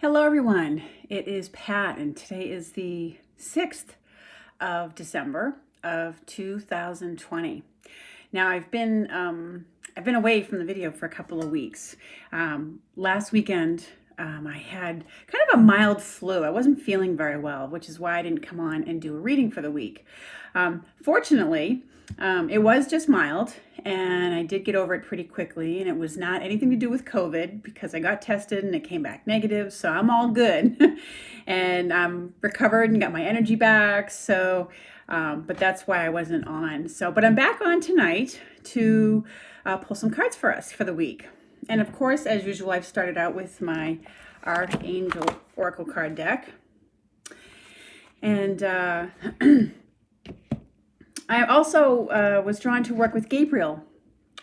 Hello, everyone. It is Pat, and today is the 6th of December of 2020. Now, I've been away from the video for a couple of weeks. Last weekend, I had kind of a mild flu. I wasn't feeling very well, which is why I didn't come on and do a reading for the week. Fortunately, it was just mild, and I did get over it pretty quickly, and it was not anything to do with COVID because I got tested and it came back negative, so I'm all good. And I'm recovered and got my energy back, so but that's why I wasn't on. But I'm back on tonight to pull some cards for us for the week. And of course, as usual, I've started out with my Archangel Oracle card deck. And I also was drawn to work with Gabriel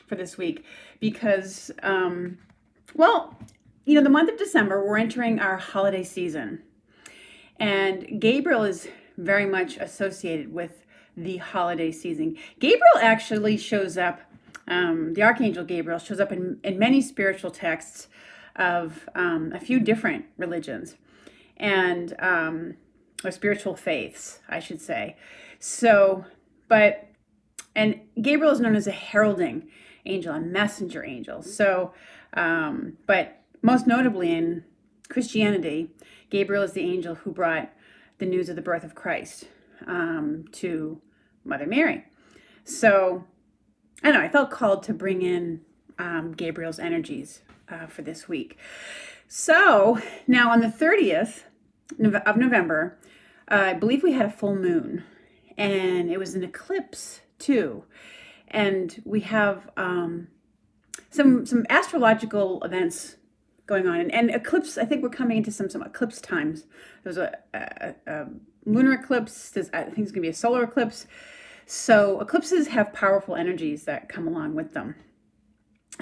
for this week because, the month of December, we're entering our holiday season. And Gabriel is very much associated with the holiday season. Gabriel actually shows up, the Archangel Gabriel shows up in many spiritual texts of a few different religions and or spiritual faiths, I should say. And Gabriel is known as a heralding angel, a messenger angel. But most notably in Christianity, Gabriel is the angel who brought the news of the birth of Christ to Mother Mary. So, I don't know, I felt called to bring in Gabriel's energies for this week. So, now on the 30th of November, I believe we had a full moon. And it was an eclipse too, and we have some astrological events going on, and eclipse. I think we're coming into some eclipse times. There's a lunar eclipse. I think it's going to be a solar eclipse. So eclipses have powerful energies that come along with them.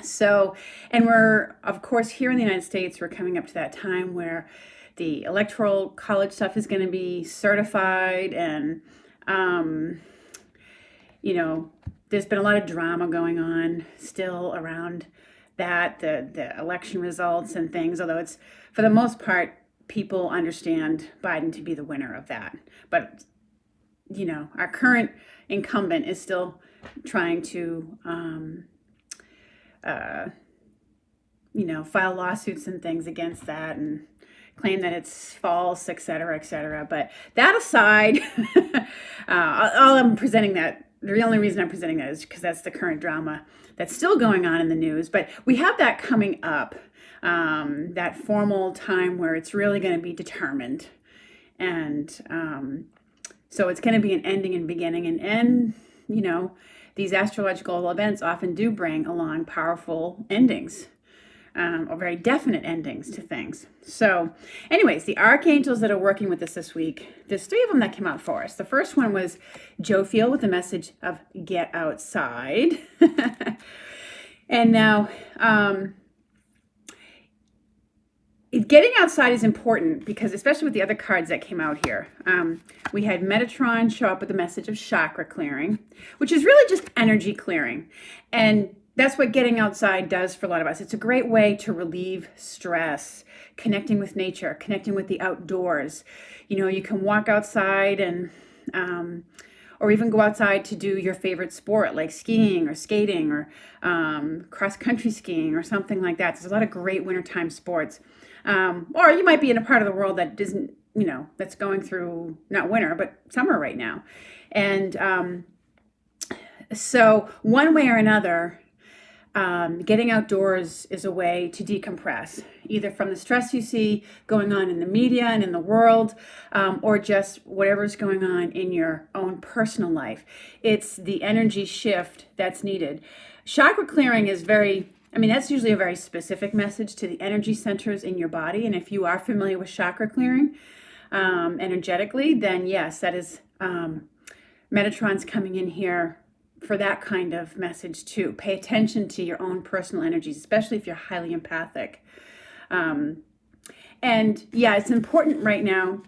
So, and we're of course here in the United States. We're coming up to that time where the electoral college stuff is going to be certified and there's been a lot of drama going on still around that, the election results and things, although it's, for the most part, people understand Biden to be the winner of that. But, our current incumbent is still trying to, file lawsuits and things against that and claim that it's false, et cetera, et cetera. But that aside, the only reason I'm presenting that is because that's the current drama that's still going on in the news. But we have that coming up, that formal time where it's really going to be determined. And so it's going to be an ending and beginning. And these astrological events often do bring along powerful endings. Or very definite endings to things. So anyways, the archangels that are working with us this week, there's 3 of them that came out for us. The first one was Jophiel with the message of get outside. And now getting outside is important because, especially with the other cards that came out here, we had Metatron show up with the message of chakra clearing, which is really just energy clearing. And that's what getting outside does for a lot of us. It's a great way to relieve stress, connecting with nature, connecting with the outdoors. You can walk outside and, or even go outside to do your favorite sport, like skiing or skating or cross-country skiing or something like that. There's a lot of great wintertime sports. Or you might be in a part of the world that isn't, that's going through not winter, but summer right now. And so one way or another, getting outdoors is a way to decompress, either from the stress you see going on in the media and in the world, or just whatever's going on in your own personal life. It's the energy shift that's needed. Chakra clearing is that's usually a very specific message to the energy centers in your body. And if you are familiar with chakra clearing energetically, then yes, that is Metatron's coming in here for that kind of message too. Pay attention to your own personal energies, especially if you're highly empathic. It's important right now.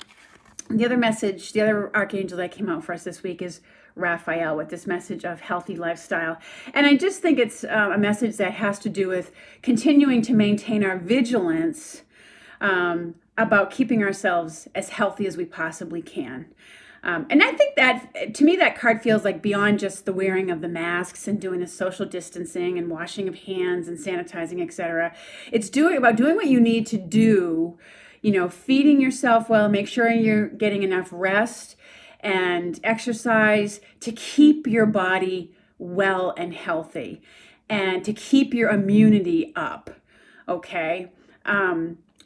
The other archangel that came out for us this week is Raphael with this message of healthy lifestyle. And I just think it's a message that has to do with continuing to maintain our vigilance about keeping ourselves as healthy as we possibly can. And I think that, to me, that card feels like beyond just the wearing of the masks and doing the social distancing and washing of hands and sanitizing, etc. It's about doing what you need to do, feeding yourself well, make sure you're getting enough rest and exercise to keep your body well and healthy and to keep your immunity up, okay?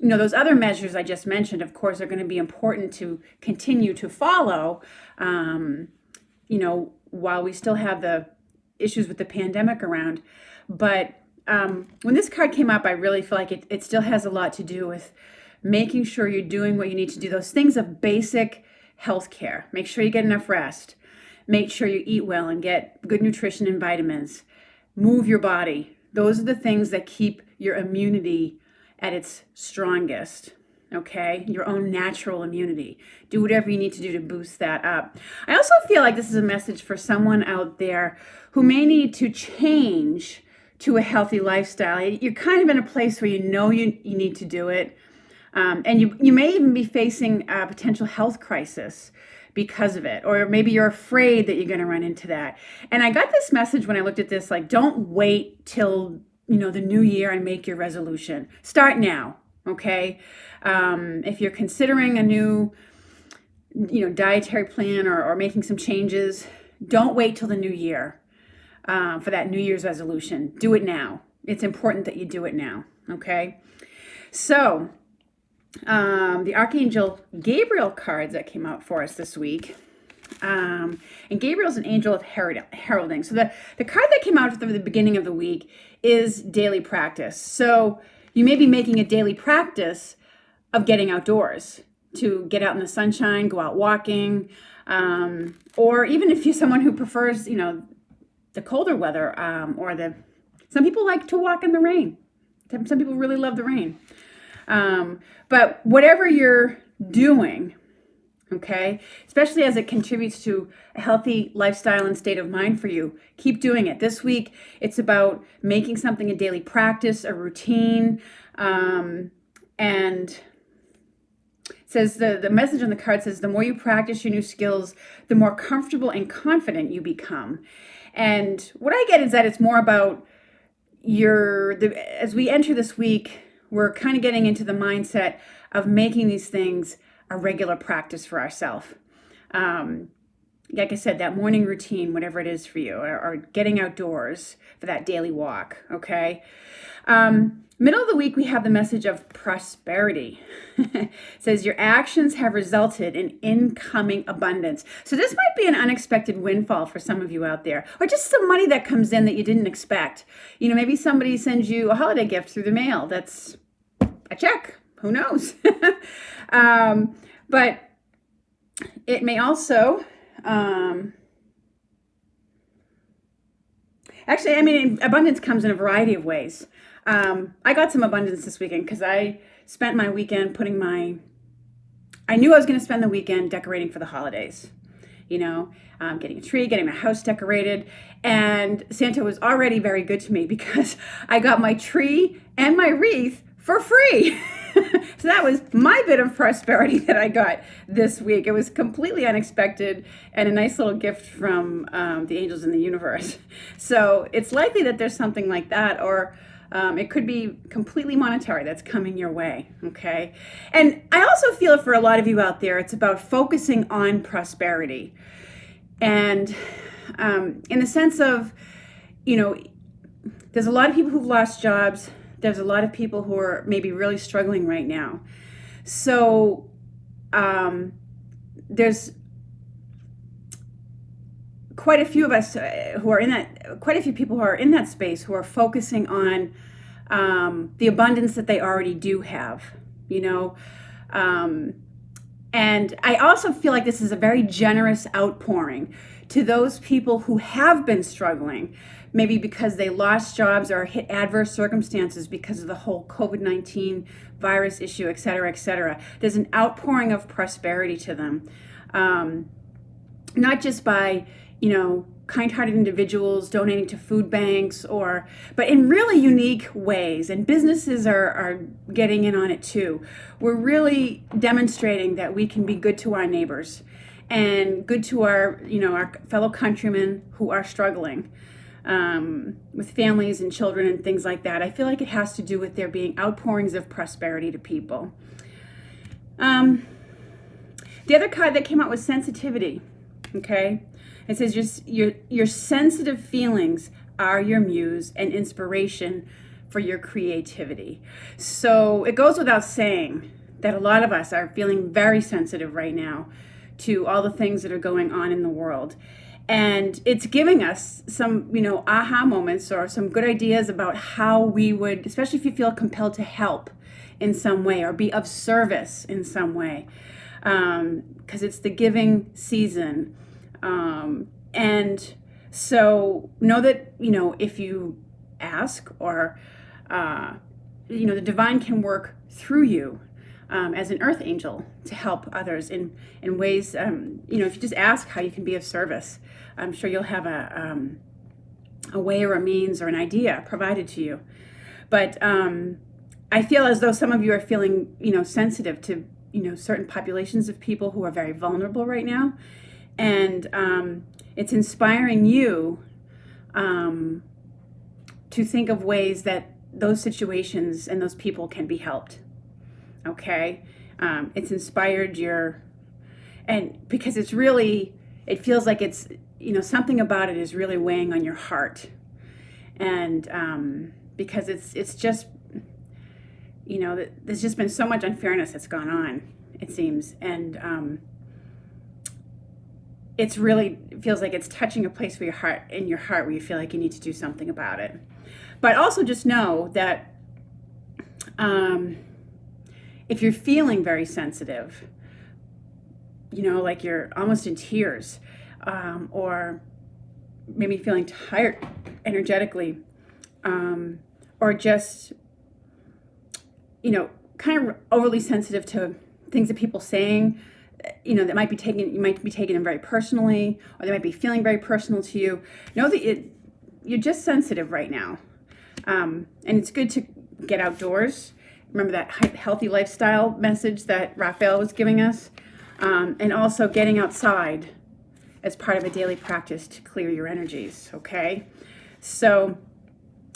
Those other measures I just mentioned, of course, are going to be important to continue to follow, while we still have the issues with the pandemic around. But when this card came up, I really feel like it still has a lot to do with making sure you're doing what you need to do. Those things of basic health care. Make sure you get enough rest. Make sure you eat well and get good nutrition and vitamins. Move your body. Those are the things that keep your immunity at its strongest, okay? Your own natural immunity. Do whatever you need to do to boost that up. I also feel like this is a message for someone out there who may need to change to a healthy lifestyle. You're kind of in a place where you need to do it. And you may even be facing a potential health crisis because of it, or maybe you're afraid that you're going to run into that. And I got this message when I looked at this, like, don't wait till the new year and make your resolution. Start now, okay? If you're considering a new, dietary plan or making some changes, don't wait till the new year for that New Year's resolution. Do it now. It's important that you do it now, okay? So, the Archangel Gabriel cards that came out for us this week. And Gabriel's an angel of heralding. So the card that came out at the beginning of the week is daily practice. So you may be making a daily practice of getting outdoors, to get out in the sunshine, go out walking, or even if you're someone who prefers, the colder weather, some people like to walk in the rain. Some people really love the rain. But whatever you're doing, okay, especially as it contributes to a healthy lifestyle and state of mind for you, keep doing it. This week, it's about making something a daily practice, a routine, and it says the message on the card says, the more you practice your new skills, the more comfortable and confident you become. And what I get is that it's more about as we enter this week, we're kind of getting into the mindset of making these things a regular practice for ourselves. Like I said, that morning routine, whatever it is for you, or getting outdoors for that daily walk, okay? Middle of the week, we have the message of prosperity. It says, your actions have resulted in incoming abundance. So this might be an unexpected windfall for some of you out there, or just some money that comes in that you didn't expect. Maybe somebody sends you a holiday gift through the mail. That's a check. Who knows? But it may also, abundance comes in a variety of ways. I got some abundance this weekend because I spent my weekend I knew I was going to spend the weekend decorating for the holidays, getting a tree, getting my house decorated. And Santa was already very good to me because I got my tree and my wreath for free. So that was my bit of prosperity that I got this week. It was completely unexpected and a nice little gift from the angels in the universe. So it's likely that there's something like that, or it could be completely monetary that's coming your way, okay? And I also feel for a lot of you out there, it's about focusing on prosperity. And in the sense of, there's a lot of people who've lost jobs. There's a lot of people who are maybe really struggling right now. So there's quite a few of us quite a few people who are in that space who are focusing on the abundance that they already do have, and I also feel like this is a very generous outpouring to those people who have been struggling, maybe because they lost jobs or hit adverse circumstances because of the whole COVID-19 virus issue, et cetera, et cetera. There's an outpouring of prosperity to them, not just by kind-hearted individuals donating to food banks, but in really unique ways. And businesses are getting in on it too. We're really demonstrating that we can be good to our neighbors and good to our fellow countrymen who are struggling with families and children and things like that. I feel like it has to do with there being outpourings of prosperity to people. The other card that came out was sensitivity. Okay, it says your sensitive feelings are your muse and inspiration for your creativity. So it goes without saying that a lot of us are feeling very sensitive right now to all the things that are going on in the world. And it's giving us some, aha moments or some good ideas about how we would, especially if you feel compelled to help in some way or be of service in some way, because it's the giving season. And so know that, if you ask or, the divine can work through you as an earth angel to help others in ways, if you just ask how you can be of service, I'm sure you'll have a way or a means or an idea provided to you. But I feel as though some of you are feeling, sensitive to, certain populations of people who are very vulnerable right now. And it's inspiring you to think of ways that those situations and those people can be helped. Okay? It's inspired and because it's really, it feels like it's, something about it is really weighing on your heart. And because it's just, there's just been so much unfairness that's gone on, it seems. And it feels like it's touching a place in your heart where you feel like you need to do something about it. But also just know that if you're feeling very sensitive, like you're almost in tears, or maybe feeling tired energetically, or just, kind of overly sensitive to things that people saying, that you might be taking them very personally, or they might be feeling very personal to you. Know that you're just sensitive right now. And it's good to get outdoors. Remember that healthy lifestyle message that Raphael was giving us? And also getting outside as part of a daily practice to clear your energies, okay? So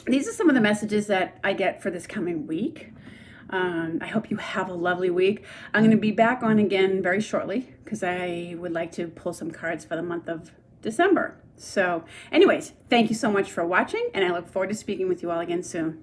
these are some of the messages that I get for this coming week. I hope you have a lovely week. I'm going to be back on again very shortly because I would like to pull some cards for the month of December. So anyways, thank you so much for watching, and I look forward to speaking with you all again soon.